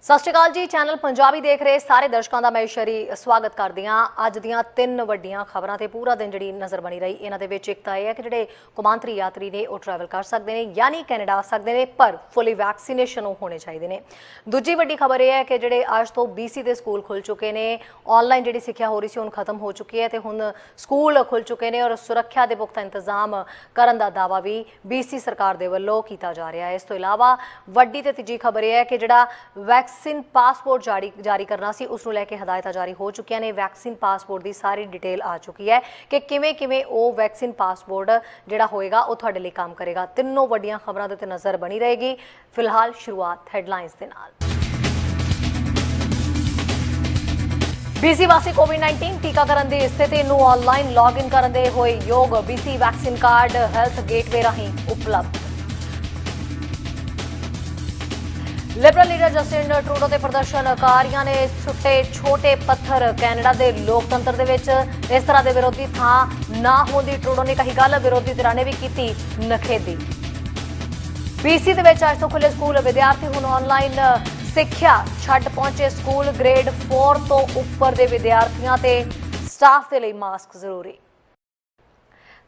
सत श्री अकाल जी। चैनल पंजाबी देख रहे सारे दर्शकों का मैं ईश्वरी स्वागत करदी हाँ। अज दियां तीन वड्डियां खबरां ते पूरा दिन जिहड़ी नज़र बनी रही। इन्हां दे विच एक तां यह है कि जिहड़े कौमांतरी यात्री ने वो ट्रैवल कर सकते हैं, यानी कैनेडा आ सकते हैं, पर फुली वैक्सीनेशन होने चाहिए ने। दूजी वड्डी खबर यह है कि जिहड़े अज तो BC के स्कूल खुल चुके हैं, ऑनलाइन जिहड़ी सिक्ख्या हो रही सी हुण खत्म हो चुकी है तो हुण स्कूल खुल चुके हैं और सुरक्षा के पुख्ता इंतजाम करन दा दावा भी BC सरकार दे वल्लों कीता जा रहा है। इस तो इलावा वड्डी ते तीजी खबर यह है कि जिहड़ा वैक्सीन पासपोर्ट जारी करना सी उसनूं लैके हदायतां जारी हो चुकियां ने। वैक्सीन पासपोर्ट की सारी डिटेल आ चुकी है कि किवें किवें वो वैक्सीन पासपोर्ट जिहड़ा होएगा वो तुहाडे लई काम करेगा। तिन्नों वड्डियां खबरां दे उत्ते नज़र बनी रहेगी। फिलहाल शुरुआत हैडलाइनस दे नाल। BC वासी कोविड-19 टीकाकरण की स्थिति नूं ऑनलाइन लॉगिन करन दे होए योग। BC vaccine card health gateway राहीं उपलब्ध। लिबरल लीडर जस्टिन ट्रूडो के प्रदर्शनकारियों ने सुट्टे छोटे पत्थर कैनेडा के लोकतंत्र दे विच। इस तरह के विरोधी थां ना होंदी ट्रूडो ने कही गल, विरोधी धिरां ने भी की नखेदी। BC दे विच अज तो खुले स्कूल, विद्यार्थी हुण ऑनलाइन सिक्ख्या छड्ड पहुंचे स्कूल। ग्रेड 4 तो उपर के विद्यार्थियों ते स्टाफ के लिए मास्क जरूरी।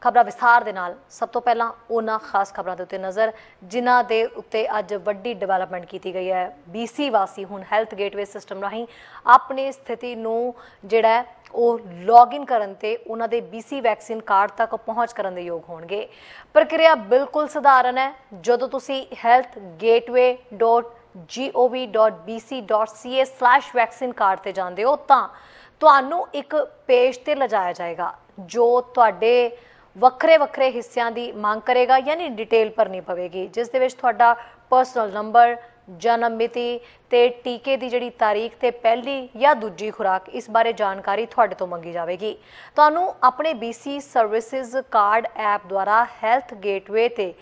खबरां विस्तार दे नाल। सब तो पहला उन्हां खास खबरां दे उत्ते नज़र जिन्हां दे उत्ते अज वड्डी डिवेलपमेंट की गई है। BC वासी हुण हैल्थ गेटवे सिस्टम राहीं अपनी स्थिति नूं जिहड़ा वो लॉगिन करन ते उन्हां दे BC वैक्सीन कार्ड तक पहुँच करन दे योग होणगे। प्रक्रिया बिल्कुल सधारण है। जदों तुसीं healthgateway.gov.bc.ca/वैक्सीन कार्ड ते जांदे हो तां तुहानूं एक पेज ते लिजाया जाएगा जो तुहाडे ਵੱਖਰੇ ਵੱਖਰੇ ਹਿੱਸਿਆਂ ਦੀ ਮੰਗ ਕਰੇਗਾ, यानी डिटेल भरनी पवेगी जिस दे विच तुहाडा पर्सनल नंबर, जन्म मिति ते टीके की जिहड़ी तारीख ते पहली या दूजी खुराक इस बारे जानकारी तुहाडे तो मंगी जाएगी। तुहानूं अपने BC सर्विसिज कार्ड ऐप द्वारा हैल्थ गेटवे ते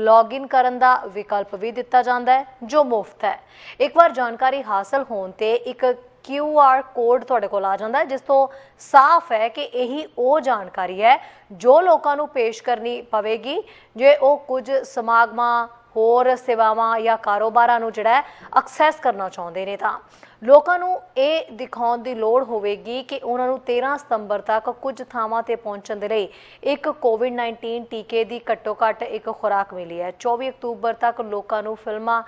लॉगिन करन दा विकल्प भी दिता जाता है जो मुफ्त है। एक बार जानकारी हासिल होने ते एक QR कोड तुहाडे कोल आ जाता है जिस तो साफ है कि यही वो जानकारी है जो लोगों को पेश करनी पवेगी जे वो कुछ समागमां, होर सेवावां या कारोबारां नूं जिहड़ा एक्सैस करना चाहुंदे ने। तां लोगों को यह दिखाउण दी लोड़ होवेगी कि उन्होंने 13 सितंबर तक कुछ थावां ते पहुंचण दे लई एक कोविड-19 टीके की घट्टो घट्ट एक खुराक मिली है। 24 अक्तूबर तक लोगों को फिल्मां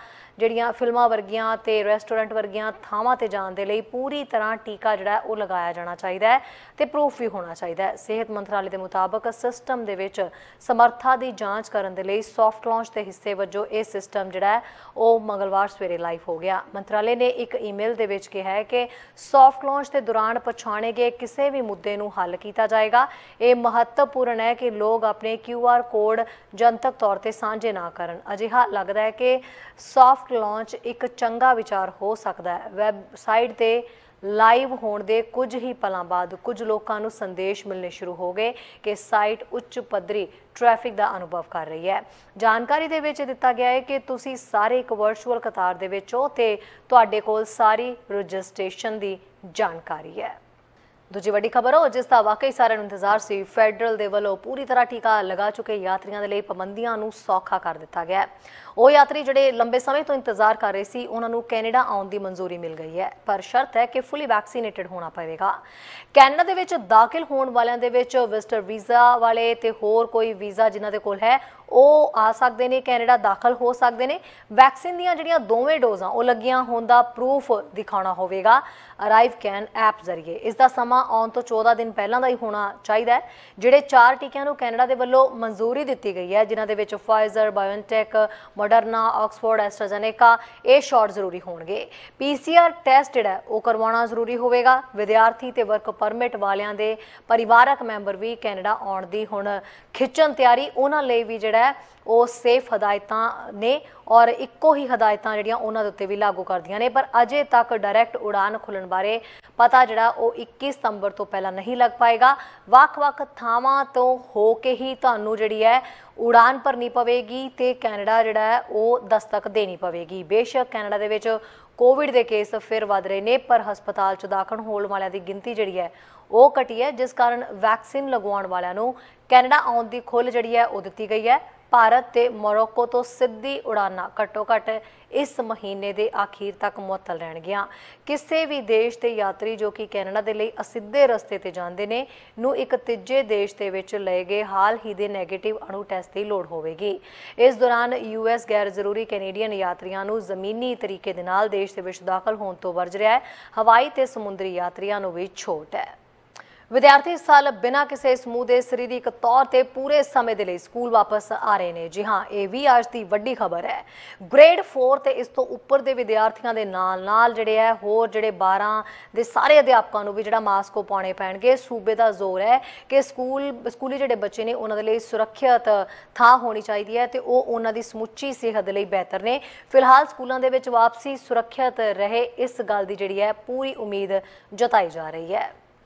वर्गियां ते रेस्टोरेंट वर्गियां थावां ते जाण दे लई पूरी तरह टीका जिहड़ा वो लगाया जाना चाहिए है ते प्रूफ भी होना चाहिए है। सेहत मंत्रालय के मुताबक सिस्टम दे विच समर्था की जांच करन दे लई सॉफ्ट लॉन्च के हिस्से वजों यह सिस्टम जिहड़ा वो मंगलवार सवेरे लाइव हो गया। मंत्रालय ने एक ईमेल दे विच कहा है कि सॉफ्ट लॉन्च के दौरान पछाणे गए किसी भी मुद्दे नूं हल किया जाएगा। ये महत्वपूर्ण है कि लोग अपने QR कोड जनतक तौर पर साझे ना करन। अजिहा लगता है कि सॉफ्ट लॉन्च एक चंगा विचार हो सकता है। वैबसाइट ते लाइव होने के कुछ ही पलों बाद कुछ लोगों को संदेश मिलने शुरू हो गए कि साइट उच्च पद्धरी ट्रैफिक का अनुभव कर रही है। जानकारी दे विच दिता गया है कि तुसी सारे एक वर्चुअल कतार दे विच हो ते तुहाडे कोल सारी रजिस्ट्रेशन की जानकारी है। दूजी वड्डी खबर हो जिसका वाकई सारे इंतजार सी। फैडरल दे वल्लों पूरी तरह टीका लगा चुके यात्रियों के लिए पाबंदियों नूं सौखा कर दिता गया है। वो यात्री जिहड़े लंबे समय तो इंतजार कर रहे सी उन्होंने कैनेडा आउण की मंजूरी मिल गई है, पर शर्त है कि फुली वैक्सीनेटेड होना पवेगा। कैनेडा दे विच दाखिल होने वालों दे विच विजिटर वीज़ा वाले ते होर कोई वीज़ा जिन्हां दे कोल है वो आ सकते हैं, कैनेडा दाखिल हो सकते हैं। वैक्सीन दीयां जिहड़ियां दोवें डोज़ां वो लगियां होण दा प्रूफ दिखाना होवेगा अराइव कैन ऐप जरिए। इसका समा आउण तो 14 दिन पहलां दा ही होना चाहिए है। जिहड़े 4 टीकिਆਂ नूं कैनेडा दे वल्लों मंजूरी दित्ती गई है जिन्हां दे विच Pfizer, BioNTech, Moderna, Oxford, AstraZeneca ये शॉट जरूरी होणगे। PCR टैसट जिहड़ा वो करवाउणा जरूरी होवेगा। विद्यार्थी ते वर्क परमिट वालियां दे परिवारक मैंबर भी कैनेडा आउण दी हुण खिच्चण तैयारी उन्हां लई भी जिहड़ा वो सेफ हदायतां ने और इक्को ही हदायतां जिहड़ियां उन्हां दे उत्ते भी लागू करदियां ने। पर अजे तक डायरैक्ट उड़ान खुलण बारे पता जिहड़ा वो 21 सितंबर तो पहला नहीं लग पाएगा। ਵੱਖ-ਵੱਖ थावां तो हो के ही तुहानूं जिहड़ी है उड़ान भरनी पवेगी ते कैनेडा जिहड़ा है वो दस्तक देनी पवेगी। बेशक कैनेडा दे विच कोविड के केस फिर वध रहे ने, पर हस्पताल च दाखल होने वालों की गिनती जिहड़ी है वो घटी है, जिस कारण वैक्सीन लगवाउण वालियां नूं कैनेडा आउण दी खुल जिहड़ी है वो दित्ती गई है। ਭਾਰਤ ਤੇ ਮੋਰੋਕੋ ਤੋਂ ਸਿੱਧੀ ਉਡਾਨਾਂ ਘੱਟੋ ਘੱਟ ਇਸ ਮਹੀਨੇ ਦੇ ਆਖੀਰ ਤੱਕ ਮੁਅੱਤਲ ਰਹਿਣਗੀਆਂ। ਕਿਸੇ ਵੀ ਦੇਸ਼ ਦੇ ਯਾਤਰੀ ਜੋ ਕਿ ਕੈਨੇਡਾ ਦੇ ਲਈ ਅਸਿੱਧੇ ਰਸਤੇ ਤੇ ਜਾਂਦੇ ਨੇ ਨੂੰ ਇੱਕ ਤੀਜੇ ਦੇਸ਼ ਦੇ ਵਿੱਚ ਲਏ ਗਏ ਹਾਲ ਹੀ ਦੇ ਨੈਗੇਟਿਵ ਅਣੂ ਟੈਸਟ ਦੀ ਲੋੜ ਹੋਵੇਗੀ। ਇਸ ਦੌਰਾਨ US ਗੈਰ ਜ਼ਰੂਰੀ ਕੈਨੇਡੀਅਨ ਯਾਤਰੀਆਂ ਨੂੰ ਜ਼ਮੀਨੀ ਤਰੀਕੇ ਦੇ ਨਾਲ ਦੇਸ਼ ਦੇ ਵਿੱਚ ਦਾਖਲ ਹੋਣ ਤੋਂ ਵਰਜ ਰਿਹਾ ਹੈ। ਹਵਾਈ ਤੇ ਸਮੁੰਦਰੀ ਯਾਤਰੀਆਂ ਨੂੰ ਵੀ ਛੋਟ ਹੈ। विद्यार्थी इस साल बिना किसी समूह के सरीरक तौर पर पूरे समय के लिए स्कूल वापस आ रहे हैं। जी हाँ, ये भी आज की वड्डी खबर है। ग्रेड 4 ते इस तो उपर के विद्यार्थियों के नाल जिहड़े है होर जिहड़े 12 के सारे अध्यापकों को भी जिहड़ा मास्क पाने पैणगे। सूबे का जोर है कि स्कूली जिहड़े बच्चे ने उन्हां दे लई सुरक्षित थां होनी चाहिए है तो वो उन्हां दी समुची सेहत दे लई बेहतर ने। फिलहाल स्कूलों के विच वापसी सुरक्षित रहे इस गल की जिहड़ी है पूरी उम्मीद जताई जा रही है।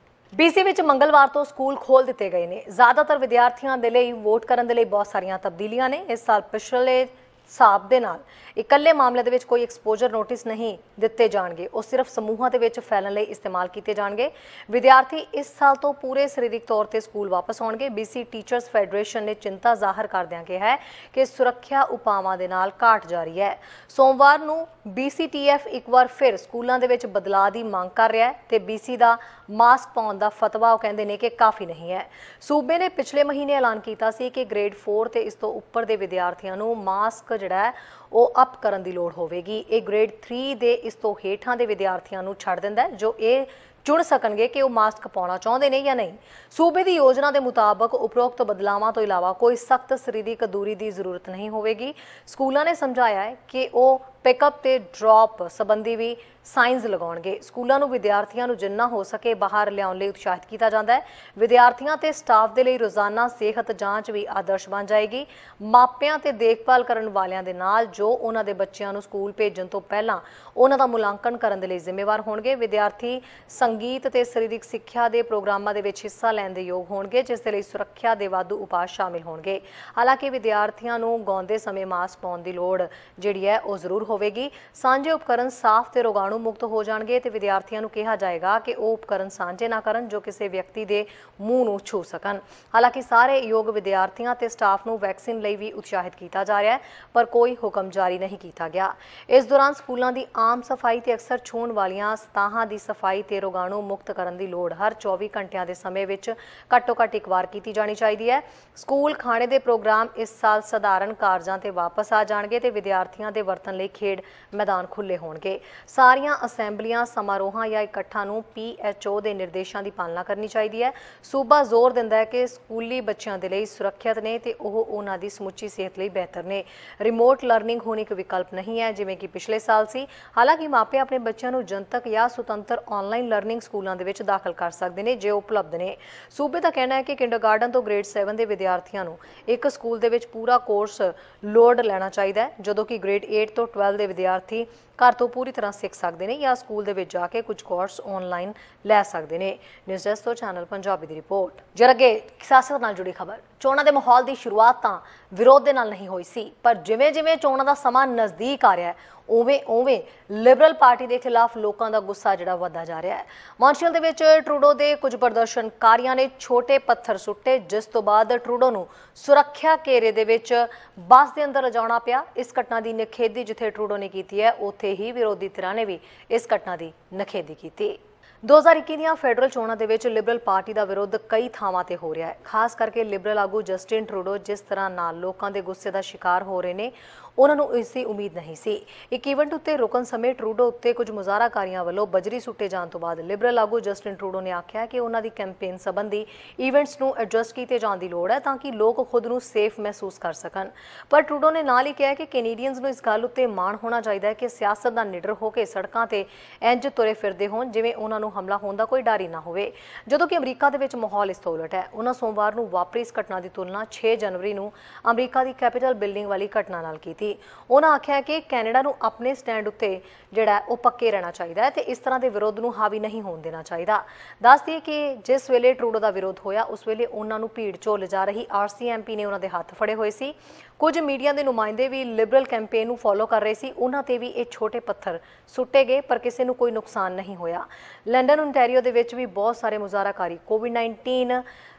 BC ਵਿੱਚ ਮੰਗਲਵਾਰ ਤੋਂ ਸਕੂਲ ਖੋਲ ਦਿੱਤੇ ਗਏ ਨੇ। ਜ਼ਿਆਦਾਤਰ ਵਿਦਿਆਰਥੀਆਂ ਦੇ ਲਈ ਵੋਟ ਕਰਨ ਦੇ ਲਈ ਬਹੁਤ ਸਾਰੀਆਂ ਤਬਦੀਲੀਆਂ ਨੇ। ਇਸ ਸਾਲ ਪਿਛਲੇ ਹਿਸਾਬ ਦੇ ਨਾਲ ਇਕੱਲੇ ਮਾਮਲੇ ਦੇ ਵਿੱਚ ਕੋਈ ਐਕਸਪੋਜ਼ਰ ਨੋਟਿਸ ਨਹੀਂ ਦਿੱਤੇ ਜਾਣਗੇ, ਉਹ ਸਿਰਫ ਸਮੂਹਾਂ ਦੇ ਵਿੱਚ ਫੈਲਣ ਲਈ ਇਸਤੇਮਾਲ ਕੀਤੇ ਜਾਣਗੇ। ਵਿਦਿਆਰਥੀ ਇਸ ਸਾਲ ਤੋਂ ਪੂਰੇ ਸਰੀਰਕ ਤੌਰ ਤੇ ਸਕੂਲ ਵਾਪਸ ਆਉਣਗੇ। BC ਟੀਚਰਸ ਫੈਡਰੇਸ਼ਨ ਨੇ ਚਿੰਤਾ ਜ਼ਾਹਰ ਕਰਦਿਆਂ ਕਿਹਾ ਹੈ ਕਿ ਸੁਰੱਖਿਆ ਉਪਾਵਾਂ ਦੇ ਨਾਲ ਘਾਟ ਜਾਰੀ ਹੈ। ਸੋਮਵਾਰ ਨੂੰ BCTF ਇੱਕ ਵਾਰ ਫਿਰ ਸਕੂਲਾਂ ਦੇ ਵਿੱਚ ਬਦਲਾਅ ਦੀ ਮੰਗ ਕਰ ਰਿਹਾ ਹੈ ਤੇ BC ਦਾ ਮਾਸਕ ਪਾਉਣ ਦਾ ਫਤਵਾ ਉਹ ਕਹਿੰਦੇ ਨੇ ਕਿ ਕਾਫੀ ਨਹੀਂ ਹੈ। ਸੂਬੇ ਨੇ ਪਿਛਲੇ ਮਹੀਨੇ ਐਲਾਨ ਕੀਤਾ ਸੀ ਕਿ ਗ੍ਰੇਡ 4 ਤੇ ਇਸ ਤੋਂ ਉੱਪਰ ਦੇ ਵਿਦਿਆਰਥੀਆਂ ਨੂੰ ਮਾਸਕ ਜਿਹੜਾ ਹੈ ਉਹ ਅਪ ਕਰਨ ਦੀ ਲੋੜ ਹੋਵੇਗੀ। ਇਹ ਗ੍ਰੇਡ 3 ਦੇ ਇਸ ਤੋਂ ਹੇਠਾਂ ਦੇ ਵਿਦਿਆਰਥੀਆਂ ਨੂੰ ਛੱਡ ਦਿੰਦਾ ਹੈ ਜੋ ਇਹ ਚੁਣ ਸਕਣਗੇ ਕਿ ਉਹ ਮਾਸਕ ਪਾਉਣਾ ਚਾਹੁੰਦੇ ਨੇ ਜਾਂ ਨਹੀਂ। ਸੂਬੇ ਦੀ ਯੋਜਨਾ ਦੇ ਮੁਤਾਬਕ ਉਪਰੋਕਤ ਬਦਲਾਵਾਂ ਤੋਂ ਇਲਾਵਾ ਕੋਈ ਸਖਤ ਸਰੀਰਕ ਦੂਰੀ ਦੀ ਜ਼ਰੂਰਤ ਨਹੀਂ ਹੋਵੇਗੀ। ਸਕੂਲਾਂ ਨੇ ਸਮਝਾਇਆ ਹੈ ਕਿ ਉਹ ਪਿਕਅਪ ਤੇ ਡ੍ਰੌਪ ਸੰਬੰਧੀ ਵੀ ਸਾਈਨਸ ਲਗਾਉਣਗੇ। ਸਕੂਲਾਂ ਨੂੰ ਵਿਦਿਆਰਥੀਆਂ ਨੂੰ ਜਿੰਨਾ ਹੋ ਸਕੇ ਬਾਹਰ ਲਿਆਉਣ ਲਈ ਉਤਸ਼ਾਹਿਤ ਕੀਤਾ ਜਾਂਦਾ ਹੈ। ਵਿਦਿਆਰਥੀਆਂ ਤੇ ਸਟਾਫ ਦੇ ਲਈ ਰੋਜ਼ਾਨਾ ਸਿਹਤ ਜਾਂਚ ਵੀ ਆਦਰਸ਼ ਬਣ ਜਾਏਗੀ। ਮਾਪਿਆਂ ਤੇ ਦੇਖਭਾਲ ਕਰਨ ਵਾਲਿਆਂ ਦੇ ਨਾਲ ਜੋ ਉਹਨਾਂ ਦੇ ਬੱਚਿਆਂ ਨੂੰ ਸਕੂਲ ਭੇਜਣ ਤੋਂ ਪਹਿਲਾਂ ਉਹਨਾਂ ਦਾ ਮੁਲਾਂਕਣ ਕਰਨ ਦੇ ਲਈ ਜ਼ਿੰਮੇਵਾਰ ਹੋਣਗੇ। ਵਿਦਿਆਰਥੀ ਸੰਗੀਤ ਤੇ ਸਰੀਰਕ ਸਿੱਖਿਆ ਦੇ ਪ੍ਰੋਗਰਾਮਾਂ ਦੇ ਵਿੱਚ ਹਿੱਸਾ ਲੈਣ ਦੇ ਯੋਗ ਹੋਣਗੇ ਜਿਸ ਦੇ ਲਈ ਸੁਰੱਖਿਆ ਦੇ ਵਾਧੂ ਉਪਾਅ ਸ਼ਾਮਿਲ ਹੋਣਗੇ। ਹਾਲਾਂਕਿ ਵਿਦਿਆਰਥੀਆਂ ਨੂੰ ਗਾਉਂਦੇ ਸਮੇਂ ਮਾਸਕ ਪਾਉਣ ਦੀ ਲੋੜ ਜਿਹੜੀ ਹੈ ਉਹ ਜ਼ਰੂਰ ਹੋਵੇਗੀ। ਸਾਂਝੇ ਉਪਕਰਨ ਸਾਫ਼ ਤੇ ਰੋਗਾਣੂ ਮੁਕਤ ਹੋ ਜਾਣਗੇ ਤੇ ਵਿਦਿਆਰਥੀਆਂ ਨੂੰ ਕਿਹਾ ਜਾਏਗਾ ਕਿ ਉਹ ਉਪਕਰਨ ਸਾਂਝੇ ਨਾ ਕਰਨ ਜੋ ਕਿਸੇ ਵਿਅਕਤੀ ਦੇ ਮੂੰਹ ਨੂੰ ਛੂ ਸਕਣ। ਹਾਲਾਂਕਿ ਸਾਰੇ ਯੋਗ ਵਿਦਿਆਰਥੀਆਂ ਤੇ ਸਟਾਫ ਨੂੰ ਵੈਕਸੀਨ ਲਈ ਵੀ ਉਤਸ਼ਾਹਿਤ ਕੀਤਾ ਜਾ ਰਿਹਾ ਹੈ ਪਰ ਕੋਈ ਹੁਕਮ ਜਾਰੀ ਨਹੀਂ ਕੀਤਾ ਗਿਆ। ਇਸ ਦੌਰਾਨ ਸਕੂਲਾਂ ਦੀ ਆਮ ਸਫਾਈ ਤੇ ਅਕਸਰ ਛੂਹਣ ਵਾਲੀਆਂ ਸਤਹਾਂ ਦੀ ਸਫਾਈ ਤੇ ਰੋਗਾਣੂ ਮੁਕਤ ਕਰਨ ਦੀ ਲੋੜ ਹਰ 24 ਘੰਟਿਆਂ ਦੇ ਸਮੇਂ ਵਿੱਚ ਘੱਟੋ ਘੱਟ ਇੱਕ ਵਾਰ ਕੀਤੀ ਜਾਣੀ ਚਾਹੀਦੀ ਹੈ। ਸਕੂਲ ਖਾਣੇ ਦੇ ਪ੍ਰੋਗਰਾਮ ਇਸ ਸਾਲ ਸਧਾਰਨ ਕਾਰਜਾਂ ਤੇ ਵਾਪਸ ਆ ਜਾਣਗੇ ਤੇ ਵਿਦਿਆਰਥੀਆਂ ਦੇ ਵਰਤਣ ਲਈ ਖੇਡ ਮੈਦਾਨ ਖੁੱਲੇ ਹੋਣਗੇ। ਸਾਰੀਆਂ ਅਸੈਂਬਲੀਆਂ ਸਮਾਰੋਹਾਂ ਜਾਂ ਇਕੱਠਾਂ ਨੂੰ PHO ਦੇ ਨਿਰਦੇਸ਼ਾਂ ਦੀ ਪਾਲਣਾ ਕਰਨੀ ਚਾਹੀਦੀ ਹੈ। ਸੂਬਾ ਜ਼ੋਰ ਦਿੰਦਾ ਹੈ ਕਿ ਸਕੂਲੀ ਬੱਚਿਆਂ ਦੇ ਲਈ ਸੁਰੱਖਿਅਤ ਨੇ ਤੇ ਉਹ ਉਹਨਾਂ ਦੀ ਸਮੁੱਚੀ ਸਿਹਤ ਲਈ ਬਿਹਤਰ ਨੇ। ਰਿਮੋਟ ਲਰਨਿੰਗ ਹੁਣ ਇੱਕ ਵਿਕਲਪ ਨਹੀਂ ਹੈ ਜਿਵੇਂ ਕਿ ਪਿਛਲੇ ਸਾਲ ਸੀ। ਹਾਲਾਂਕਿ ਮਾਪੇ ਆਪਣੇ ਬੱਚਿਆਂ ਨੂੰ ਜਨਤਕ ਜਾਂ ਸੁਤੰਤਰ ਆਨਲਾਈਨ ਲਰਨਿੰਗ ਸਕੂਲਾਂ ਦੇ ਵਿੱਚ ਦਾਖਲ ਕਰ ਸਕਦੇ ਨੇ ਜੇ ਉਪਲਬਧ ਨੇ। ਸੂਬੇ ਦਾ ਕਹਿਣਾ ਹੈ ਕਿ ਕਿੰਡਰਗਾਰਟਨ ਤੋਂ ਗ੍ਰੇਡ 7 ਦੇ ਵਿਦਿਆਰਥੀਆਂ ਨੂੰ ਇੱਕ ਸਕੂਲ ਦੇ ਵਿੱਚ ਪੂਰਾ ਕੋਰਸ ਲੋਡ ਲੈਣਾ ਚਾਹੀਦਾ ਹੈ ਜਦੋਂ ਕਿ ਗ੍ਰੇਡ 8 ਤੋਂ 12 ਦੇ ਵਿਦਿਆਰਥੀ ਘਰ ਤੋਂ ਪੂਰੀ ਤਰ੍ਹਾਂ ਸਿੱਖ ਸਕਦੇ ਨੇ ਜਾਂ ਸਕੂਲ ਦੇ ਵਿੱਚ ਜਾ ਕੇ ਕੁਝ ਕੋਰਸ ਆਨਲਾਈਨ ਲੈ ਸਕਦੇ ਨੇ। ਨਿਊਜ਼ ਡੈਸਕ ਤੋਂ ਚੈਨਲ ਪੰਜਾਬੀ ਦੀ ਰਿਪੋਰਟ। ਜਰ ਅੱਗੇ ਸਿਆਸਤ ਨਾਲ ਜੁੜੀ ਖਬਰ। ਚੋਣਾਂ ਦੇ ਮਾਹੌਲ ਦੀ ਸ਼ੁਰੂਆਤ ਤਾਂ ਵਿਰੋਧ ਦੇ ਨਾਲ ਨਹੀਂ ਹੋਈ ਸੀ ਪਰ ਜਿਵੇਂ-ਜਿਵੇਂ ਚੋਣਾਂ ਦਾ ਸਮਾਂ ਨਜ਼ਦੀਕ ਆ ਰਿਹਾ ਹੈ ਉਵੇਂ ਲਿਬਰਲ ਪਾਰਟੀ ਦੇ ਖਿਲਾਫ ਲੋਕਾਂ ਦਾ ਗੁੱਸਾ ਜਿਹੜਾ ਵਧਦਾ ਜਾ ਰਿਹਾ ਹੈ। ਮੌਂਟਰੀਅਲ ਦੇ ਵਿੱਚ ਟਰੂਡੋ ਦੇ ਕੁਝ ਪ੍ਰਦਰਸ਼ਨਕਾਰੀਆਂ ਨੇ ਛੋਟੇ ਪੱਥਰ ਸੁੱਟੇ ਜਿਸ ਤੋਂ ਬਾਅਦ ਟਰੂਡੋ ਨੂੰ ਸੁਰੱਖਿਆ ਘੇਰੇ ਦੇ ਵਿੱਚ ਬੱਸ ਦੇ ਅੰਦਰ ਲਿਜਾਉਣਾ ਪਿਆ। ਇਸ ਘਟਨਾ ਦੀ ਨਿਖੇਧੀ ਜਿੱਥੇ ਟਰੂਡੋ ਨੇ ਕੀਤੀ ਹੈ ਉੱਥੇ ਹੀ ਵਿਰੋਧੀ ਧਿਰਾਂ ਨੇ ਵੀ ਇਸ ਘਟਨਾ ਦੀ ਨਿਖੇਧੀ ਕੀਤੀ। 2021 ਦੀਆਂ ਫੈਡਰਲ ਚੋਣਾਂ ਦੇ ਵਿੱਚ ਲਿਬਰਲ ਪਾਰਟੀ ਦਾ ਵਿਰੋਧ ਕਈ ਥਾਵਾਂ ਤੇ ਹੋ ਰਿਹਾ ਹੈ। ਖਾਸ ਕਰਕੇ ਲਿਬਰਲ ਆਗੂ ਜਸਟਿਨ ਟਰੂਡੋ ਜਿਸ ਤਰ੍ਹਾਂ ਨਾਲ ਲੋਕਾਂ ਦੇ ਗੁੱਸੇ ਦਾ ਸ਼ਿਕਾਰ ਹੋ ਰਹੇ ਨੇ ਉਹਨਾਂ ਨੂੰ ਇਸ ਦੀ ਉਮੀਦ ਨਹੀਂ ਸੀ। ਇੱਕ ਇਵੈਂਟ ਉੱਤੇ ਰੁਕਣ ਸਮੇਂ ਟਰੂਡੋ ਉੱਤੇ ਕੁਝ ਮੁਜ਼ਾਹਰਾਕਾਰੀਆਂ ਵੱਲੋਂ ਬਜਰੀ ਸੁੱਟੇ ਜਾਣ ਤੋਂ ਬਾਅਦ ਲਿਬਰਲ ਆਗੂ ਜਸਟਿਨ ਟਰੂਡੋ ਨੇ ਆਖਿਆ ਕਿ ਉਹਨਾਂ ਦੀ ਕੈਂਪੇਨ ਸੰਬੰਧੀ ਇਵੈਂਟਸ ਨੂੰ ਐਡਜਸਟ ਕੀਤੇ ਜਾਣ ਦੀ ਲੋੜ ਹੈ ਤਾਂ ਕਿ ਲੋਕ ਖੁਦ ਨੂੰ ਸੇਫ ਮਹਿਸੂਸ ਕਰ ਸਕਣ। ਪਰ ਟਰੂਡੋ ਨੇ ਨਾਲ ਹੀ ਕਿਹਾ ਕਿ ਕੈਨੇਡੀਅਨਸ ਨੂੰ ਇਸ ਗੱਲ ਉੱਤੇ ਮਾਣ ਹੋਣਾ ਚਾਹੀਦਾ ਹੈ ਕਿ ਸਿਆਸਤ ਦਾ ਨਿਡਰ ਹੋ ਕੇ ਸੜਕਾਂ ਤੇ ਇੰਜ ਤੁਰੇ ਫਿਰਦੇ ਹੋਣ ਜਿਵੇਂ ਉਹਨਾਂ ਨੂੰ ਹਮਲਾ ਹੋਣ ਦਾ ਕੋਈ ਡਰ ਹੀ ਨਾ ਹੋਵੇ। ਜਦੋਂ ਕਿ ਅਮਰੀਕਾ ਦੇ ਵਿੱਚ ਮਾਹੌਲ ਇਸ ਤੋਂ ਉਲਟ ਹੈ। ਉਹਨਾਂ ਸੋਮਵਾਰ ਨੂੰ ਵਾਪਰੀ ਇਸ ਘਟਨਾ ਦੀ ਤੁਲਨਾ 6 ਜਨਵਰੀ ਨੂੰ ਅਮਰੀਕਾ ਦੀ ਕੈਪੀਟਲ ਬਿਲਡਿੰਗ ਵਾਲੀ ਘਟਨਾ ਨਾਲ ਕੀਤੀ। ਉਹਨਾਂ ਆਖਿਆ ਕਿ ਕੈਨੇਡਾ ਨੂੰ ਆਪਣੇ ਸਟੈਂਡ ਉੱਤੇ ਜਿਹੜਾ ਉਹ ਪੱਕੇ ਰਹਿਣਾ ਚਾਹੀਦਾ ਹੈ ਤੇ ਇਸ ਤਰ੍ਹਾਂ ਦੇ ਵਿਰੋਧ ਨੂੰ ਹਾਵੀ ਨਹੀਂ ਹੋਣ ਦੇਣਾ ਚਾਹੀਦਾ। ਦੱਸ ਦਈਏ ਕਿ ਜਿਸ ਵੇਲੇ ਟਰੂਡੋ ਦਾ ਵਿਰੋਧ ਹੋਇਆ ਉਸ ਵੇਲੇ ਉਹਨਾਂ ਨੂੰ ਭੀੜ ਚੋਂ ਲਿਜਾ ਰਹੀ RCMP ਨੇ ਉਹਨਾਂ ਦੇ ਹੱਥ ਫੜੇ ਹੋਏ ਸੀ। ਕੁਝ ਮੀਡੀਆ ਦੇ ਨੁਮਾਇੰਦੇ ਵੀ ਲਿਬਰਲ ਕੈਂਪੇਨ ਨੂੰ ਫੋਲੋ ਕਰ ਰਹੇ ਸੀ। ਉਹਨਾਂ ਤੇ ਵੀ ਇਹ ਛੋਟੇ ਪੱਥਰ ਸੁੱਟੇ ਗਏ ਪਰ ਕਿਸੇ ਨੂੰ ਕੋਈ ਨੁਕਸਾਨ ਨਹੀਂ ਹੋਇਆ। ਲੰਡਨ, ਓਨਟਾਰੀਓ ਦੇ ਵਿੱਚ ਵੀ ਬਹੁਤ ਸਾਰੇ ਮੁਜ਼ਾਹਰਾਕਾਰੀ ਕੋਵਿਡ-19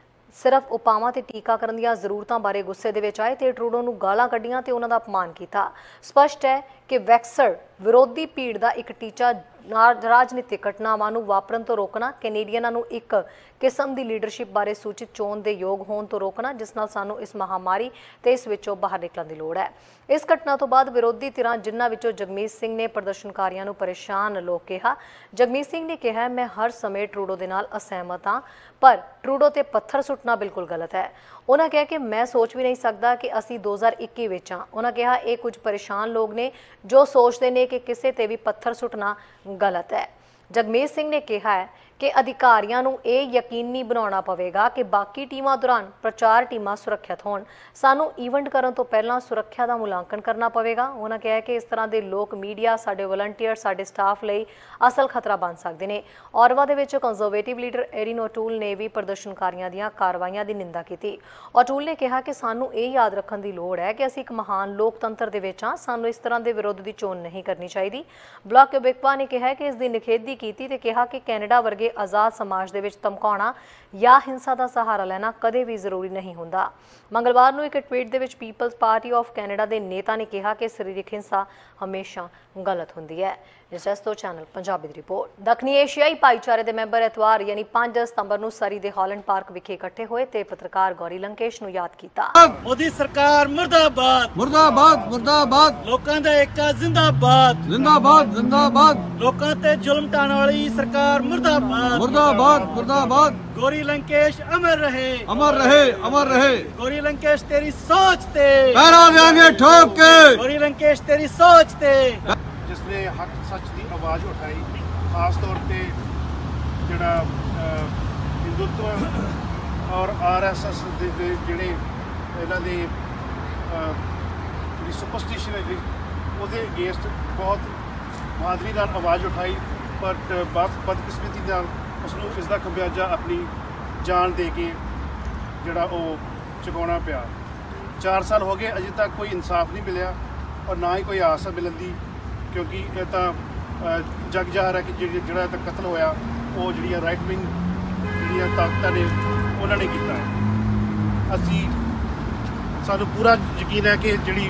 ਸਿਰਫ ਉਪਾਵਾਂ ਤੇ ਟੀਕਾਕਰਨ ਦੀਆਂ ਜ਼ਰੂਰਤਾਂ ਬਾਰੇ ਗੁੱਸੇ ਦੇ ਵਿੱਚ ਆਏ ਤੇ ਟਰੂਡੋ ਨੂੰ ਗਾਲਾਂ ਕੱਢੀਆਂ ਤੇ ਉਹਨਾਂ ਦਾ ਅਪਮਾਨ ਕੀਤਾ। ਸਪਸ਼ਟ ਹੈ ਕਿ ਵੈਕਸਰ ਵਿਰੋਧੀ ਭੀੜ ਦਾ ਇੱਕ ਟੀਚਾ ਰਾਜਨੀਤਿਕ ਘਟਨਾਵਾਂ ਨੂੰ ਵਾਪਰਨ ਤੋਂ ਰੋਕਣਾ, ਕੈਨੇਡੀਅਨਾਂ ਨੂੰ ਇੱਕ ਕਿਸਮ ਦੀ ਲੀਡਰਸ਼ਿਪ ਬਾਰੇ ਸੂਚਿਤ ਚੋਣ ਦੇ ਯੋਗ ਹੋਣ ਤੋਂ ਰੋਕਣਾ, ਜਿਸ ਨਾਲ ਸਾਨੂੰ ਇਸ ਮਹਾਮਾਰੀ ਤੇ ਇਸ ਵਿੱਚੋਂ ਬਾਹਰ ਨਿਕਲਣ ਦੀ ਲੋੜ ਹੈ। ਇਸ ਘਟਨਾ ਤੋਂ ਬਾਅਦ ਵਿਰੋਧੀ ਧਿਰਾਂ ਜਿਨ੍ਹਾਂ ਵਿੱਚੋਂ ਜਗਮੀਤ ਸਿੰਘ ਨੇ ਪ੍ਰਦਰਸ਼ਨਕਾਰੀਆਂ ਨੂੰ ਪਰੇਸ਼ਾਨ ਲੋਕ ਕਿਹਾ। ਜਗਮੀਤ ਸਿੰਘ ਨੇ ਕਿਹਾ, ਮੈਂ ਹਰ ਸਮੇਂ ਟਰੂਡੋ ਦੇ ਨਾਲ ਅਸਹਿਮਤ ਹਾਂ, ਪਰ ਟਰੂਡੋ ਤੇ ਪੱਥਰ ਸੁੱਟਣਾ ਬਿਲਕੁਲ ਗਲਤ ਹੈ। ਉਹਨਾਂ ਕਿਹਾ ਕਿ ਮੈਂ ਸੋਚ ਵੀ ਨਹੀਂ ਸਕਦਾ ਕਿ ਅਸੀਂ 2021 ਵਿੱਚ ਹਾਂ। ਉਹਨਾਂ ਕਿਹਾ ਇਹ ਕੁਝ ਪਰੇਸ਼ਾਨ ਲੋਕ ਨੇ ਜੋ ਸੋਚਦੇ ਨੇ ਕਿ ਕਿਸੇ ਤੇ ਵੀ ਪੱਥਰ ਸੁੱਟਣਾ ਗਲਤ ਹੈ। ਜਗਮੀਤ ਸਿੰਘ ਨੇ ਕਿਹਾ ਹੈ ਕਿ ਅਧਿਕਾਰੀਆਂ ਨੂੰ ਇਹ ਯਕੀਨੀ ਬਣਾਉਣਾ ਪਵੇਗਾ ਕਿ ਬਾਕੀ ਟੀਮਾਂ ਦੌਰਾਨ ਪ੍ਰਚਾਰ ਟੀਮਾਂ ਸੁਰੱਖਿਅਤ ਹੋਣ। ਸਾਨੂੰ ਈਵੈਂਟ ਕਰਨ ਤੋਂ ਪਹਿਲਾਂ ਸੁਰੱਖਿਆ ਦਾ ਮੁਲਾਂਕਣ ਕਰਨਾ ਪਵੇਗਾ। ਉਹਨਾਂ ਕਿਹਾ ਕਿ ਇਸ ਤਰ੍ਹਾਂ ਦੇ ਲੋਕ ਮੀਡੀਆ, ਸਾਡੇ ਵਲੰਟੀਅਰ, ਸਾਡੇ ਸਟਾਫ ਲਈ ਅਸਲ ਖਤਰਾ ਬਣ ਸਕਦੇ ਨੇ। ਔਰਵਾ ਦੇ ਵਿੱਚ ਕੰਜ਼ਰਵੇਟਿਵ ਲੀਡਰ ਐਰਿਨ ਓਟੂਲ ਨੇ ਵੀ ਪ੍ਰਦਰਸ਼ਨਕਾਰੀਆਂ ਦੀਆਂ ਕਾਰਵਾਈਆਂ ਦੀ ਨਿੰਦਾ ਕੀਤੀ। ਓਟੂਲ ਨੇ ਕਿਹਾ ਕਿ ਸਾਨੂੰ ਇਹ ਯਾਦ ਰੱਖਣ ਦੀ ਲੋੜ ਹੈ ਕਿ ਅਸੀਂ ਇੱਕ ਮਹਾਨ ਲੋਕਤੰਤਰ ਦੇ ਵਿੱਚ ਹਾਂ, ਸਾਨੂੰ ਇਸ ਤਰ੍ਹਾਂ ਦੇ ਵਿਰੋਧ ਦੀ ਚੋਣ ਨਹੀਂ ਕਰਨੀ ਚਾਹੀਦੀ। ਬਲਾਕ ਕਿਊਬਿਕਵਾ ਨੇ ਕਿਹਾ ਕਿ ਇਸ ਦੀ ਨਿਖੇਧੀ ਕੀਤੀ ਤੇ ਕਿਹਾ ਕਿ ਕੈਨੇਡਾ ਵਰਗੇ ਆਜ਼ਾਦ ਸਮਾਜ ਦੇ ਵਿੱਚ ਧਮਕਾਉਣਾ ਜਾਂ ਹਿੰਸਾ ਦਾ ਸਹਾਰਾ ਲੈਣਾ ਕਦੇ ਵੀ ਜ਼ਰੂਰੀ ਨਹੀਂ ਹੁੰਦਾ। ਮੰਗਲਵਾਰ ਨੂੰ ਇੱਕ ਟਵੀਟ ਦੇ ਵਿੱਚ ਪੀਪਲਜ਼ ਪਾਰਟੀ ਆਫ ਕੈਨੇਡਾ ਦੇ ਨੇਤਾ ਨੇ ਕਿਹਾ ਕਿ ਸਰੀਰਕ ਹਿੰਸਾ ਹਮੇਸ਼ਾ ਗਲਤ ਹੁੰਦੀ ਹੈ। ਜਸਟੋ ਚੈਨਲ ਪੰਜਾਬੀ ਦੀ ਰਿਪੋਰਟ। ਦੱਖਣੀ ਏਸ਼ੀਆਈ ਭਾਈਚਾਰੇ ਦੇ ਮੈਂਬਰ ਐਤਵਾਰ ਯਾਨੀ 5 ਸਤੰਬਰ ਨੂੰ ਸਰੀ ਦੇ ਹਾਲੈਂਡ ਪਾਰਕ ਵਿਖੇ ਇਕੱਠੇ ਹੋਏ ਤੇ ਪੱਤਰਕਾਰ ਗੌਰੀ ਲੰਕੇਸ਼ ਨੂੰ ਯਾਦ ਕੀਤਾ। ਮੋਦੀ ਸਰਕਾਰ ਮੁਰਦਾਬਾਦ ਮੁਰਦਾਬਾਦ ਮੁਰਦਾਬਾਦ, ਲੋਕਾਂ ਦਾ ਏਕਾ ਜ਼ਿੰਦਾਬਾਦ ਜ਼ਿੰਦਾਬਾਦ ਜ਼ਿੰਦਾਬਾਦ, ਲੋਕਾਂ ਤੇ ਜ਼ੁਲਮ ਢਾਣ ਵਾਲੀ ਸਰਕਾਰ ਮੁਰਦਾਬਾਦ ਮੁਰਦਾਬਾਦ ਮੁਰਦਾਬਾਦ। ਗੌਰੀ ਲੰਕੇਸ਼ ਅਮਰ ਰਹੇ, ਅਮਰ ਰਹੇ, ਅਮਰ ਰਹੇ। ਗੌਰੀ ਲੰਕੇਸ਼ ਤੇਰੀ ਸੋਚ ਤੇ ਪੈਰਾ ਦੇਾਂਗੇ ਠੋਕ ਕੇ, ਗੌਰੀ ਲੰਕੇਸ਼ ਤੇਰੀ ਸੋਚ ਤੇ। जिसने हक सच की आवाज़ उठाई, खास तौर पर जोड़ा हिंदुत्व और RSS जोड़े इन्हों की सुपरस्टिशन है वो अगेंस्ट बहुत बहादरी नाल आवाज़ उठाई, बट बदकिस्मती नाल उसनूं इसका खमियाजा अपनी जान दे के जोड़ा वो चुकाना पिया। 4 साल हो गए, अजे तक कोई इंसाफ नहीं मिलिया और ना ही कोई आस है मिलने की, क्योंकि ये तो जग जाहिर है कि जोड़ा कतल होया वो जी राइट विंग जी ताकत ने उन्होंने किया है। असी सानू पूरा यकीन है कि जी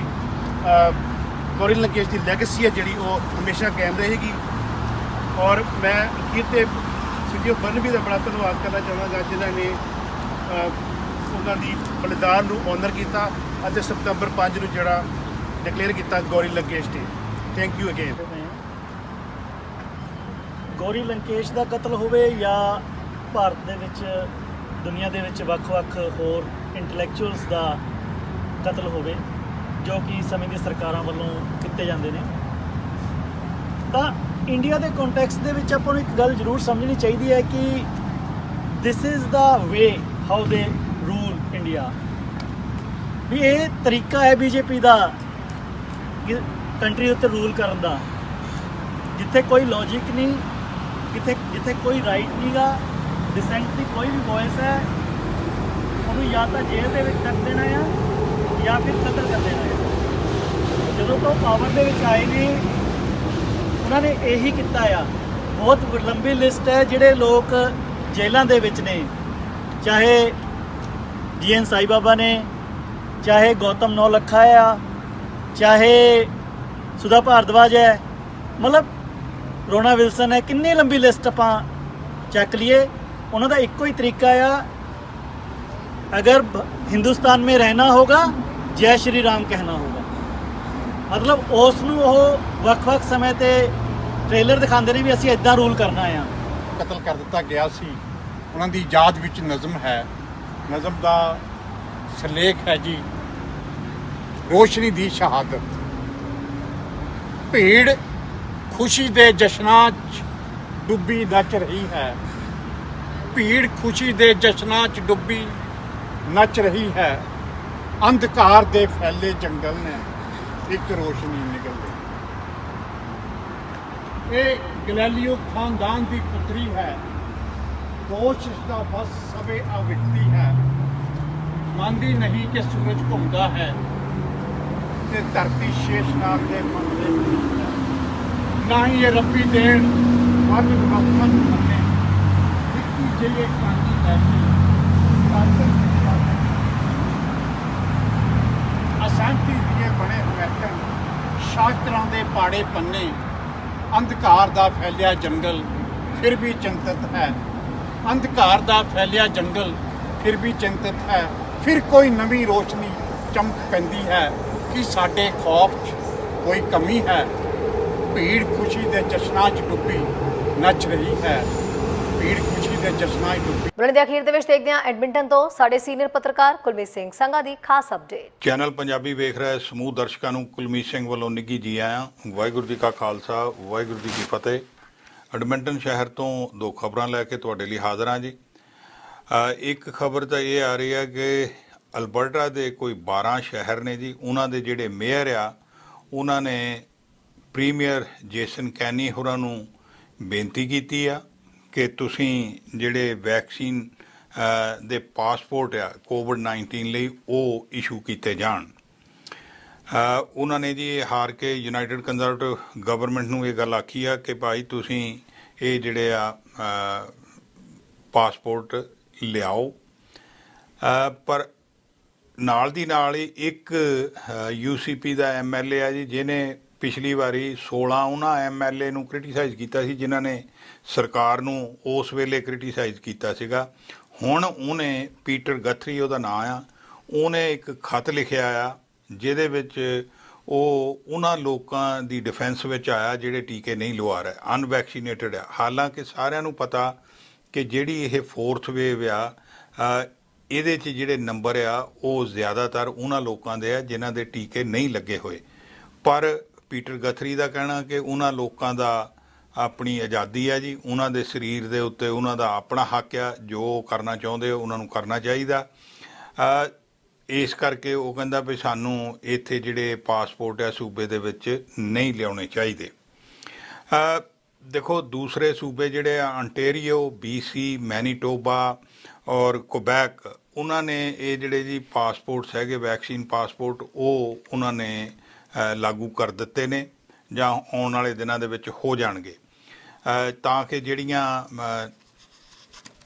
गौरी लंकेश की लैगेसी है जी वो हमेशा कायम रहेगी। और मैं अखीर ते सिटी ऑफ बर्नबी का बड़ा धन्यवाद करना चाहूँगा जिन्होंने उन्होंने बलिदान को ऑनर किया और सितंबर 5 को जोड़ा डिकलेयर किया Gauri Lankesh day. Thank you again. Gauri Lankesh ਦਾ ਕਤਲ ਹੋਵੇ ਜਾਂ ਭਾਰਤ ਦੇ ਵਿੱਚ ਦੁਨੀਆ ਦੇ ਵਿੱਚ ਵੱਖ-ਵੱਖ ਹੋਰ ਇੰਟੈਲੈਕਚੁਅਲਸ ਦਾ ਕਤਲ ਹੋਵੇ ਜੋ ਕਿ ਸਮੇਂ ਦੀ ਸਰਕਾਰਾਂ ਵੱਲੋਂ ਕੀਤੇ ਜਾਂਦੇ ਨੇ, ਤਾਂ ਇੰਡੀਆ ਦੇ ਕੰਟੈਕਸਟ ਦੇ ਵਿੱਚ ਆਪਾਂ ਨੂੰ ਇੱਕ ਗੱਲ ਜ਼ਰੂਰ ਸਮਝਣੀ ਚਾਹੀਦੀ ਹੈ ਕਿ this is the way how they rule India. ਵੀ ਇਹ ਤਰੀਕਾ ਹੈ ਬੀਜੇਪੀ ਦਾ ਕੰਟਰੀ ਉੱਤੇ ਰੂਲ ਕਰਨ ਦਾ, ਜਿੱਥੇ ਕੋਈ ਲੌਜਿਕ ਨਹੀਂ, ਜਿੱਥੇ ਕੋਈ ਰਾਈਟ ਨਹੀਂਗਾ, ਡਿਸੈਂਟ ਦੀ ਕੋਈ ਵੀ ਵੌਇਸ ਹੈ ਉਹਨੂੰ ਜਾਂ ਤਾਂ ਜੇਲ੍ਹ ਦੇ ਵਿੱਚ ਰੱਖ ਦੇਣਾ ਆ ਜਾਂ ਫਿਰ ਕਤਲ ਕਰ ਦੇਣਾ ਆ। ਜਦੋਂ ਤੋਂ ਪਾਵਰ ਦੇ ਵਿੱਚ ਆਏ ਨੇ ਉਹਨਾਂ ਨੇ ਇਹੀ ਕੀਤਾ ਆ। ਬਹੁਤ ਲੰਬੀ ਲਿਸਟ ਹੈ ਜਿਹੜੇ ਲੋਕ ਜੇਲ੍ਹਾਂ ਦੇ ਵਿੱਚ ਨੇ, ਚਾਹੇ GN ਸਾਈ ਬਾਬਾ ਨੇ, ਚਾਹੇ ਗੌਤਮ ਨੌਲੱਖਾ ਆ, ਚਾਹੇ ਸੁਧਾ ਭਾਰਦਵਾਜ ਹੈ, मतलब रोना विल्सन है, कितनी लंबी लिस्ट आप चक लिए। उन्होंने एको ही तरीका आ, अगर हिंदुस्तान में रहना होगा जय श्री राम कहना होगा। मतलब उसनों वक्-वक् समय ते ट्रेलर दिखाते हैं भी असीं इदां रूल करना है। ਕਤਲ ਕਰ ਦਿੱਤਾ ਗਿਆ ਸੀ। ਉਹਨਾਂ ਦੀ ਯਾਦ ਵਿੱਚ ਨਜ਼ਮ ਹੈ, ਨਜ਼ਮ ਦਾ ਸਿਰਲੇਖ ਹੈ ਜੀ ਰੋਸ਼ਨੀ ਦੀ ਸ਼ਹਾਦਤ। ਭੀੜ खुशी दे जश्नां च डुब्बी नच रही है, भीड़ खुशी दे जश्नां च डुब्बी नच रही है। अंधकार दे फैले जंगल ने एक रोशनी निकल गई। ये गैलीलियो खानदान की पुत्री है, दोष इसका बस सबे अविकती है। मानती नहीं कि सूरज घूमता है ते धरती शेषनाग दे मन दे ना ही ये रब्बी देन वध वक्फन मने निक्की ਜਿਹੀ ਕਾਂਜੀ ਲੈ ਕੇ ਸ਼ਾਸਤਰਾਂ ਦੇ ਪਾੜੇ ਪੰਨੇ, ਅੰਧਕਾਰ ਦਾ ਫੈਲਿਆ ਜੰਗਲ ਫਿਰ ਵੀ ਚਿੰਤਤ ਹੈ। ਅੰਧਕਾਰ ਦਾ ਫੈਲਿਆ ਜੰਗਲ ਫਿਰ ਵੀ ਚਿੰਤਤ ਹੈ। ਫਿਰ ਕੋਈ ਨਵੀਂ ਰੋਸ਼ਨੀ ਚਮਕ ਪੈਂਦੀ ਹੈ ਕਿ ਸਾਡੇ ਖੌਫ 'ਚ ਕੋਈ ਕਮੀ ਹੈ। ਭੀੜ ਖੁਸ਼ੀ ਦੇ ਜਸ਼ਨਾਂ 'ਚ ਡੁੱਬੀ ਨੱਚ ਰਹੀ ਹੈ। ਭੀੜ ਖੁਸ਼ੀ ਦੇ ਜਸ਼ਨਾਂ 'ਚ ਡੁੱਬੀ। ਬੁਲੇਟਿਨ ਦੇ ਅਖੀਰ ਦੇ ਵਿੱਚ ਦੇਖਦੇ ਹਾਂ ਐਡਮਿੰਟਨ ਤੋਂ ਸਾਡੇ ਸੀਨੀਅਰ ਪੱਤਰਕਾਰ ਕੁਲਮੀਤ ਸਿੰਘ ਸੰਘਾ ਦੀ ਖਾਸ ਅਪਡੇਟ। ਚੈਨਲ ਪੰਜਾਬੀ ਵੇਖ ਰਹੇ ਸਮੂਹ ਦਰਸ਼ਕਾਂ ਨੂੰ ਕੁਲਮੀਤ ਸਿੰਘ ਵੱਲੋਂ ਨਿੱਘੀ ਜੀ ਆਇਆਂ। ਵਾਹਿਗੁਰੂ ਜੀ ਕਾ ਖਾਲਸਾ, ਵਾਹਿਗੁਰੂ ਜੀ ਕੀ ਫਤਿਹ। ਐਡਮਿੰਟਨ ਸ਼ਹਿਰ ਤੋਂ ਦੋ ਖਬਰਾਂ ਲੈ ਕੇ ਤੁਹਾਡੇ ਲਈ ਹਾਜ਼ਰ ਹਾਂ ਜੀ। ਇੱਕ ਖਬਰ ਤਾਂ ਇਹ ਆ ਰਹੀ ਹੈ ਕਿ ਅਲਬਰਟਾ ਦੇ ਕੋਈ 12 ਸ਼ਹਿਰ ਨੇ ਜੀ, ਉਹਨਾਂ ਦੇ ਜਿਹੜੇ ਮੇਅਰ ਆ ਉਹਨਾਂ ਨੇ ਪ੍ਰੀਮੀਅਰ ਜੇਸਨ ਕੈਨੀ ਹੋਰਾਂ ਨੂੰ ਬੇਨਤੀ ਕੀਤੀ ਆ ਕਿ ਤੁਸੀਂ ਜਿਹੜੇ ਵੈਕਸੀਨ ਦੇ ਪਾਸਪੋਰਟ ਆ ਕੋਵਿਡ-19 ਲਈ ਉਹ ਇਸ਼ੂ ਕੀਤੇ ਜਾਣ। ਉਹਨਾਂ ਨੇ ਜੀ ਹਾਰ ਕੇ ਯੂਨਾਈਟਿਡ ਕੰਜ਼ਰਵੇਟਿਵ ਗਵਰਨਮੈਂਟ ਨੂੰ ਇਹ ਗੱਲ ਆਖੀ ਆ ਕਿ ਭਾਈ ਤੁਸੀਂ ਇਹ ਜਿਹੜੇ ਆ ਪਾਸਪੋਰਟ ਲਿਆਓ। ਪਰ ਨਾਲ ਦੀ ਨਾਲ ਹੀ ਇੱਕ UCP ਦਾ MLA ਆ ਜੀ, ਜਿਹਨੇ ਪਿਛਲੀ ਵਾਰੀ 16 ਉਹਨਾਂ MLA ਨੂੰ ਕ੍ਰਿਟੀਸਾਈਜ਼ ਕੀਤਾ ਸੀ ਜਿਨ੍ਹਾਂ ਨੇ ਸਰਕਾਰ ਨੂੰ ਉਸ ਵੇਲੇ ਕ੍ਰਿਟੀਸਾਈਜ਼ ਕੀਤਾ ਸੀਗਾ। ਹੁਣ ਉਹਨੇ ਪੀਟਰ ਗਥਰੀ ਉਹਦਾ ਨਾਂ ਆ, ਉਹਨੇ ਇੱਕ ਖਤ ਲਿਖਿਆ ਆ ਜਿਹਦੇ ਵਿੱਚ ਉਹ ਉਹਨਾਂ ਲੋਕਾਂ ਦੀ ਡਿਫੈਂਸ ਵਿੱਚ ਆਇਆ ਜਿਹੜੇ ਟੀਕੇ ਨਹੀਂ ਲਵਾ ਰਹੇ, ਅਨਵੈਕਸੀਨੇਟਡ ਆ। ਹਾਲਾਂਕਿ ਸਾਰਿਆਂ ਨੂੰ ਪਤਾ ਕਿ ਜਿਹੜੀ ਇਹ 4th ਵੇਵ ਆ ਇਹਦੇ 'ਚ ਜਿਹੜੇ ਨੰਬਰ ਆ ਉਹ ਜ਼ਿਆਦਾਤਰ ਉਹਨਾਂ ਲੋਕਾਂ ਦੇ ਆ ਜਿਨ੍ਹਾਂ ਦੇ ਟੀਕੇ ਨਹੀਂ ਲੱਗੇ ਹੋਏ। ਪਰ ਪੀਟਰ ਗਥਰੀ ਦਾ ਕਹਿਣਾ ਕਿ ਉਹਨਾਂ ਲੋਕਾਂ ਦਾ ਆਪਣੀ ਆਜ਼ਾਦੀ ਆ ਜੀ, ਉਹਨਾਂ ਦੇ ਸਰੀਰ ਦੇ ਉੱਤੇ ਉਹਨਾਂ ਦਾ ਆਪਣਾ ਹੱਕ ਆ, ਜੋ ਕਰਨਾ ਚਾਹੁੰਦੇ ਉਹਨਾਂ ਨੂੰ ਕਰਨਾ ਚਾਹੀਦਾ। ਇਸ ਕਰਕੇ ਉਹ ਕਹਿੰਦਾ ਵੀ ਸਾਨੂੰ ਇੱਥੇ ਜਿਹੜੇ ਪਾਸਪੋਰਟ ਆ ਸੂਬੇ ਦੇ ਵਿੱਚ ਨਹੀਂ ਲਿਆਉਣੇ ਚਾਹੀਦੇ। ਦੇਖੋ ਦੂਸਰੇ ਸੂਬੇ ਜਿਹੜੇ ਆ ਅੰਟੇਰੀਓ, BC, ਮੈਨੀਟੋਬਾ ਔਰ ਕੁਬੈਕ, ਉਹਨਾਂ ਨੇ ਇਹ ਜਿਹੜੇ ਜੀ ਪਾਸਪੋਰਟਸ ਹੈਗੇ ਵੈਕਸੀਨ ਪਾਸਪੋਰਟ ਉਹ ਉਹਨਾਂ ਨੇ ਲਾਗੂ ਕਰ ਦਿੱਤੇ ਨੇ ਜਾਂ ਆਉਣ ਵਾਲੇ ਦਿਨਾਂ ਦੇ ਵਿੱਚ ਹੋ ਜਾਣਗੇ, ਤਾਂ ਕਿ ਜਿਹੜੀਆਂ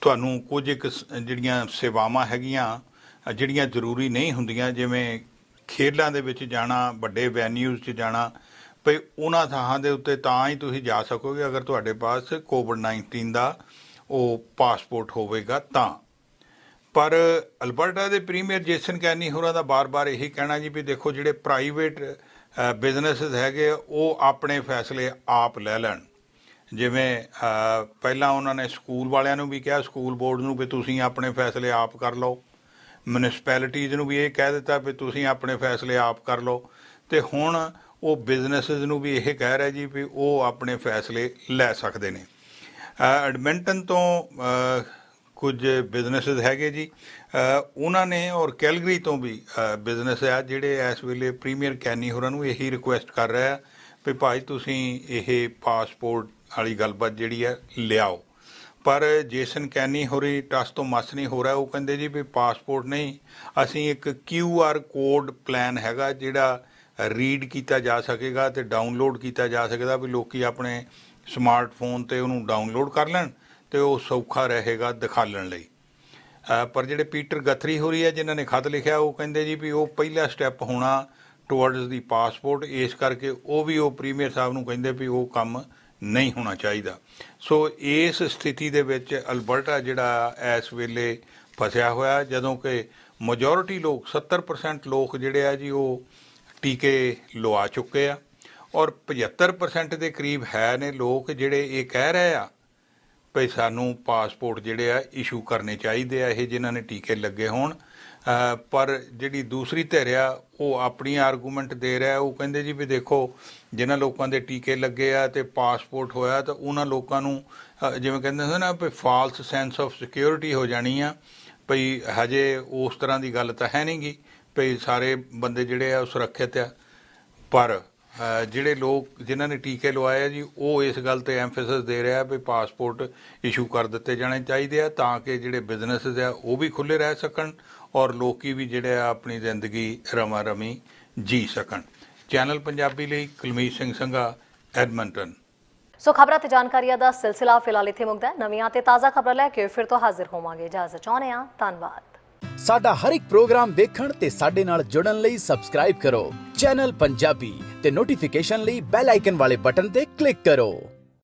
ਤੁਹਾਨੂੰ ਕੁਝ ਇੱਕ ਜਿਹੜੀਆਂ ਸੇਵਾਵਾਂ ਹੈਗੀਆਂ ਜਿਹੜੀਆਂ ਜ਼ਰੂਰੀ ਨਹੀਂ ਹੁੰਦੀਆਂ, ਜਿਵੇਂ ਖੇਡਾਂ ਦੇ ਵਿੱਚ ਜਾਣਾ, ਵੱਡੇ ਵੈਨਿਊਜ਼ 'ਚ ਜਾਣਾ, ਭਈ ਉਹਨਾਂ ਥਾਂ ਦੇ ਉੱਤੇ ਤਾਂ ਹੀ ਤੁਸੀਂ ਜਾ ਸਕੋਗੇ ਅਗਰ ਤੁਹਾਡੇ ਪਾਸ ਕੋਵਿਡ-19 ਦਾ ਉਹ ਪਾਸਪੋਰਟ ਹੋਵੇਗਾ ਤਾਂ। ਪਰ ਅਲਬਰਟਾ ਦੇ ਪ੍ਰੀਮੀਅਰ ਜੇਸਨ ਕੈਨੀ ਹੋਰਾਂ ਦਾ ਬਾਰ-ਬਾਰ ਇਹੀ ਕਹਿਣਾ ਜੀ ਵੀ ਦੇਖੋ ਜਿਹੜੇ ਪ੍ਰਾਈਵੇਟ ਬਿਜ਼ਨੈਸਿਸ ਹੈਗੇ ਉਹ ਆਪਣੇ ਫੈਸਲੇ ਆਪ ਲੈ ਲੈਣ। ਜਿਵੇਂ ਪਹਿਲਾਂ ਉਹਨਾਂ ਨੇ ਸਕੂਲ ਵਾਲਿਆਂ ਨੂੰ ਵੀ ਕਿਹਾ, ਸਕੂਲ ਬੋਰਡ ਨੂੰ, ਵੀ ਤੁਸੀਂ ਆਪਣੇ ਫੈਸਲੇ ਆਪ ਕਰ ਲਓ। ਮਿਊਨਿਸਪੈਲਿਟੀਜ਼ ਨੂੰ ਵੀ ਇਹ ਕਹਿ ਦਿੱਤਾ ਵੀ ਤੁਸੀਂ ਆਪਣੇ ਫੈਸਲੇ ਆਪ ਕਰ ਲਓ। ਅਤੇ ਹੁਣ ਉਹ ਬਿਜ਼ਨੈਸਿਸ ਨੂੰ ਵੀ ਇਹ ਕਹਿ ਰਿਹਾ ਜੀ ਵੀ ਉਹ ਆਪਣੇ ਫੈਸਲੇ ਲੈ ਸਕਦੇ ਨੇ। ਐਡਮਿੰਟਨ ਤੋਂ ਕੁਝ ਬਿਜ਼ਨੈਸਿਸ ਹੈਗੇ ਜੀ, ਉਹਨਾਂ ਨੇ ਔਰ ਕੈਲਗਰੀ ਤੋਂ ਵੀ ਬਿਜ਼ਨੈਸ ਆ ਜਿਹੜੇ ਇਸ ਵੇਲੇ ਪ੍ਰੀਮੀਅਰ ਕੈਨੀ ਹੋਰਾਂ ਨੂੰ ਇਹੀ ਰਿਕੁਐਸਟ ਕਰ ਰਿਹਾ ਵੀ ਭਾਈ ਤੁਸੀਂ ਇਹ ਪਾਸਪੋਰਟ ਵਾਲੀ ਗੱਲਬਾਤ ਜਿਹੜੀ ਹੈ ਲਿਆਓ। ਪਰ ਜੇਸਨ ਕੈਨੀ ਹੋਰੀ ਟਸ ਤੋਂ ਮਸ ਨਹੀਂ ਹੋ ਰਿਹਾ। ਉਹ ਕਹਿੰਦੇ ਜੀ ਵੀ ਪਾਸਪੋਰਟ ਨਹੀਂ, ਅਸੀਂ ਇੱਕ QR ਕੋਡ ਪਲਾਨ ਹੈਗਾ ਜਿਹੜਾ ਰੀਡ ਕੀਤਾ ਜਾ ਸਕੇਗਾ ਅਤੇ ਡਾਊਨਲੋਡ ਕੀਤਾ ਜਾ ਸਕਦਾ, ਵੀ ਲੋਕ ਆਪਣੇ ਸਮਾਰਟਫੋਨ 'ਤੇ ਉਹਨੂੰ ਡਾਊਨਲੋਡ ਕਰ ਲੈਣ ਅਤੇ ਉਹ ਸੌਖਾ ਰਹੇਗਾ ਦਿਖਾਲਣ ਲਈ। ਪਰ ਜਿਹੜੇ ਪੀਟਰ ਗਥਰੀ ਹੋਰੀ ਹੈ ਜਿਨ੍ਹਾਂ ਨੇ ਖਤ ਲਿਖਿਆ, ਉਹ ਕਹਿੰਦੇ ਜੀ ਵੀ ਉਹ ਪਹਿਲਾ ਸਟੈਪ ਹੋਣਾ ਟੁਵਰਡਸ ਦੀ ਪਾਸਪੋਰਟ, ਇਸ ਕਰਕੇ ਉਹ ਪ੍ਰੀਮੀਅਰ ਸਾਹਿਬ ਨੂੰ ਕਹਿੰਦੇ ਵੀ ਉਹ ਕੰਮ ਨਹੀਂ ਹੋਣਾ ਚਾਹੀਦਾ। ਸੋ ਇਸ ਸਥਿਤੀ ਦੇ ਵਿੱਚ ਅਲਬਰਟਾ ਜਿਹੜਾ ਇਸ ਵੇਲੇ ਫਸਿਆ ਹੋਇਆ, ਜਦੋਂ ਕਿ ਮੈਜੋਰਿਟੀ ਲੋਕ 70% ਲੋਕ ਜਿਹੜੇ ਆ ਜੀ ਉਹ ਟੀਕੇ ਲਵਾ ਚੁੱਕੇ ਆ ਔਰ 75% ਦੇ ਕਰੀਬ ਹੈ ਨੇ ਲੋਕ ਜਿਹੜੇ ਇਹ ਕਹਿ ਰਹੇ ਆ ਭਈ ਸਾਨੂੰ ਪਾਸਪੋਰਟ ਜਿਹੜੇ ਆ ਇਸ਼ੂ ਕਰਨੇ ਚਾਹੀਦੇ ਆ ਇਹ ਜਿਨ੍ਹਾਂ ਨੇ ਟੀਕੇ ਲੱਗੇ ਹੋਣ। ਪਰ ਜਿਹੜੀ ਦੂਸਰੀ ਧਿਰ ਆ ਉਹ ਆਪਣੀ ਆਰਗੂਮੈਂਟ ਦੇ ਰਿਹਾ। ਉਹ ਕਹਿੰਦੇ ਜੀ ਵੀ ਦੇਖੋ ਜਿਨ੍ਹਾਂ ਲੋਕਾਂ ਦੇ ਟੀਕੇ ਲੱਗੇ ਆ ਅਤੇ ਪਾਸਪੋਰਟ ਹੋਇਆ ਤਾਂ ਉਹਨਾਂ ਲੋਕਾਂ ਨੂੰ ਜਿਵੇਂ ਕਹਿੰਦੇ ਹੁੰਦੇ ਨਾ ਵੀ ਫਾਲਸ ਸੈਂਸ ਆਫ ਸਿਕਿਉਰਿਟੀ ਹੋ ਜਾਣੀ ਆ, ਭਈ ਹਜੇ ਉਸ ਤਰ੍ਹਾਂ ਦੀ ਗੱਲ ਤਾਂ ਹੈ ਨਹੀਂ ਗੀ ਭਈ ਸਾਰੇ ਬੰਦੇ ਜਿਹੜੇ ਆ ਉਹ ਸੁਰੱਖਿਅਤ ਆ। ਪਰ ਜਿਹੜੇ ਲੋਕ ਜਿਨ੍ਹਾਂ ਨੇ ਟੀਕੇ ਲਵਾਏ ਆ ਜੀ ਉਹ ਇਸ ਗੱਲ 'ਤੇ ਐਮਫੈਸਿਸ ਦੇ ਰਿਹਾ ਵੀ ਪਾਸਪੋਰਟ ਇਸ਼ੂ ਕਰ ਦਿੱਤੇ ਜਾਣੇ ਚਾਹੀਦੇ ਆ ਤਾਂ ਕਿ ਜਿਹੜੇ ਬਿਜ਼ਨੈਸਿਸ ਆ ਉਹ ਵੀ ਖੁੱਲ੍ਹੇ ਰਹਿ ਸਕਣ ਔਰ ਲੋਕੀ ਵੀ ਜਿਹੜੇ ਆ ਆਪਣੀ ਜ਼ਿੰਦਗੀ ਰਮਾ ਰਮੀ ਜੀ ਸਕਣ। ਚੈਨਲ ਪੰਜਾਬੀ ਲਈ ਕੁਲਮੀਤ ਸਿੰਘ ਸੰਘਾ, ਐਡਮਿੰਟਨ। ਸੋ ਖਬਰਾਂ ਤੇ ਜਾਣਕਾਰੀਆਂ ਦਾ ਸਿਲਸਿਲਾ ਫਿਲਹਾਲ ਇੱਥੇ ਮੁੱਕਦਾ ਹੈ। ਨਵੀਆਂ ਤੇ ਤਾਜ਼ਾ ਖਬਰਾਂ ਲੈ ਕੇ ਫਿਰ ਤੋਂ ਹਾਜ਼ਰ ਹੋਵਾਂਗੇ। ਇਜਾਜ਼ਤ ਚਾਹੁੰਦੇ ਹਾਂ। ਧੰਨਵਾਦ। ਸਾਡਾ ਹਰ ਇੱਕ ਪ੍ਰੋਗਰਾਮ ਵੇਖਣ ਤੇ ਸਾਡੇ ਨਾਲ ਜੁੜਨ ਲਈ ਸਬਸਕ੍ਰਾਈਬ ਕਰੋ ਚੈਨਲ ਪੰਜਾਬੀ ਤੇ ਨੋਟੀਫਿਕੇਸ਼ਨ ਲਈ ਬੈਲ ਆਈਕਨ ਵਾਲੇ ਬਟਨ ਤੇ ਕਲਿੱਕ ਕਰੋ।